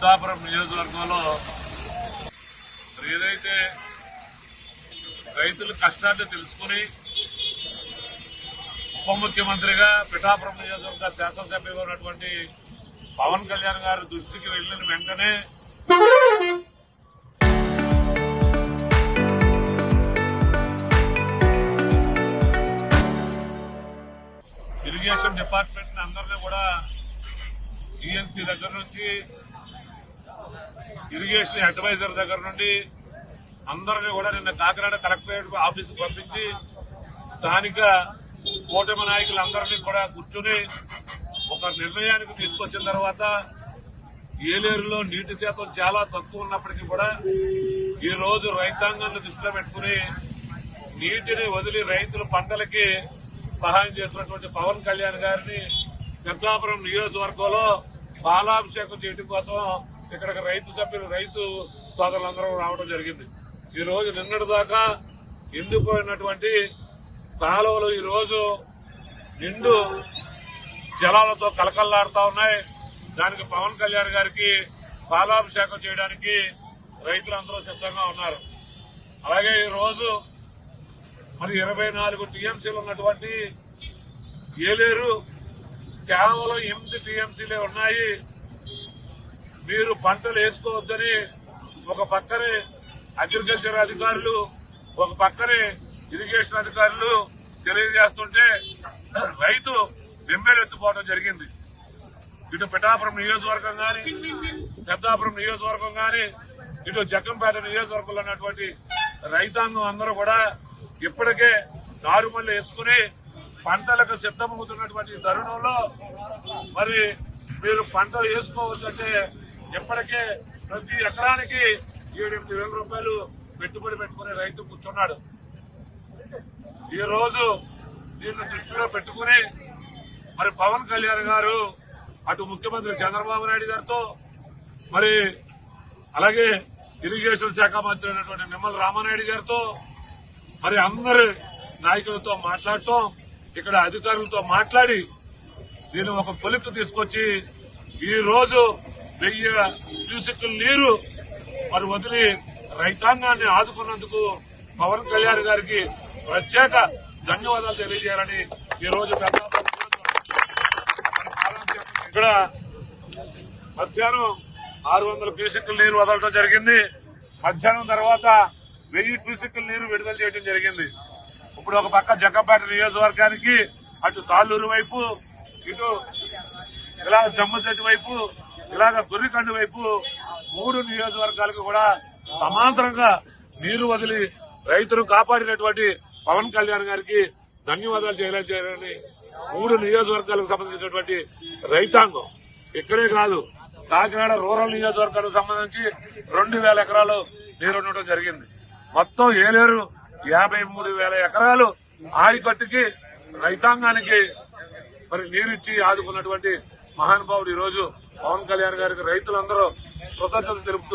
పెద్దాపురం నియోజకవర్గంలో ఏదైతే రైతుల కష్టాన్ని తెలుసుకుని ఉప ముఖ్యమంత్రిగా పిఠాపురం నియోజకవర్గ శాసనసభ్యుగా ఉన్నటువంటి పవన్ కళ్యాణ్ గారి దృష్టికి వెళ్లిన వెంటనే ఇరిగేషన్ డిపార్ట్మెంట్ అందరినీ కూడా ఈఎన్సీ దగ్గర నుంచి ఇరిగేషన్ అడ్వైజర్ దగ్గర నుండి అందరినీ కూడా నిన్న కాకినాడ కలెక్టరేట్ ఆఫీసుకు పంపించి స్థానిక కూటమి నాయకులందరినీ కూడా కూర్చుని ఒక నిర్ణయానికి తీసుకొచ్చిన తర్వాత ఏలేరులో నీటి శాతం చాలా తక్కువ ఉన్నప్పటికీ కూడా ఈ రోజు రైతాంగాన్ని దృష్టిలో పెట్టుకుని నీటిని వదిలి రైతుల పంటలకి సహాయం చేస్తున్నటువంటి పవన్ కళ్యాణ్ గారిని పెద్దాపురం నియోజకవర్గంలో పాలాభిషేకం చేయడం కోసం ఇక్కడికి రైతు సోదరులందరూ రావడం జరిగింది. ఈ రోజు నిన్నటి దాకా ఎండిపోయినటువంటి కాలువలు ఈ రోజు నిండు జలాలతో కలకల్లాడుతా ఉన్నాయి. దానికి పవన్ కళ్యాణ్ గారికి పాలాభిషేకం చేయడానికి రైతులందరూ సిద్ధంగా ఉన్నారు. అలాగే ఈ రోజు మరి 24 టీఎంసీలు ఉన్నటువంటి ఏలేరు కేవలం 8 టీఎంసీలే ఉన్నాయి. మీరు పంటలు వేసుకోవద్దని ఒక పక్కనే అగ్రికల్చర్ అధికారులు, ఒక పక్కనే ఇరిగేషన్ అధికారులు తెలియజేస్తుంటే రైతు బెంబేలెత్తిపోవడం జరిగింది. ఇటు పిఠాపురం నియోజకవర్గం గాని, పెద్దాపురం నియోజకవర్గం గాని, ఇటు జగ్గంపేట నియోజకవర్గంలో ఉన్నటువంటి రైతాంగం అందరూ కూడా ఇప్పటికే నారుమల్లి వేసుకుని పంటలకు సిద్ధమవుతున్నటువంటి తరుణంలో మరి మీరు పంటలు వేసుకోవద్దంటే ఇప్పటికే ప్రతి ఎకరానికి 7-8 వేల రూపాయలు పెట్టుబడి పెట్టుకుని రైతు కూర్చున్నాడు. ఈ రోజు దీన్ని దృష్టిలో పెట్టుకుని మరి పవన్ కళ్యాణ్ గారు అటు ముఖ్యమంత్రి చంద్రబాబు నాయుడు గారితో మరి అలాగే ఇరిగేషన్ శాఖ మంత్రి అయినటువంటి నిమ్మల రామానాయుడు గారితో మరి అందరి నాయకులతో మాట్లాడటం, ఇక్కడ అధికారులతో మాట్లాడి దీన్ని ఒక పొలికి తీసుకొచ్చి ఈ రోజు 1000 క్యూసెక్కుల నీరు మరి వదిలి రైతాంగాన్ని ఆదుకున్నందుకు పవన్ కళ్యాణ్ గారికి ప్రత్యేక ధన్యవాదాలు తెలియజేయాలని ఈ రోజు ఇక్కడ మధ్యాహ్నం 600 క్యూసెక్కుల నీరు వదలడం జరిగింది. మధ్యాహ్నం తర్వాత 1000 క్యూసెక్కుల నీరు విడుదల చేయడం జరిగింది. ఇప్పుడు ఒక పక్క జగ్గంపేట నియోజకవర్గానికి అటు తాళ్ళూరు వైపు, ఇటు ఇలాగ జమ్మచెట్టు వైపు, ఇలాగ గొర్రెకండి వైపు 3 నియోజకవర్గాలకు కూడా సమాంతరంగా నీరు వదిలి రైతును కాపాడినటువంటి పవన్ కళ్యాణ్ గారికి ధన్యవాదాలు చేయాలని 3 నియోజకవర్గాలకు సంబంధించినటువంటి రైతాంగం ఇక్కడే కాదు, కాకినాడ రూరల్ నియోజకవర్గానికి సంబంధించి 2000 ఎకరాలు నీరు ఉండటం జరిగింది. మొత్తం ఏలేరు 53,000 ఎకరాలు ఆయకట్టుకి రైతాంగానికి మరి నీరిచ్చి ఆదుకున్నటువంటి మహానుభావుడు ఈ రోజు పవన్ కళ్యాణ్ గారికి రైతులందరూ కృతజ్ఞతలు తెలుపుతూ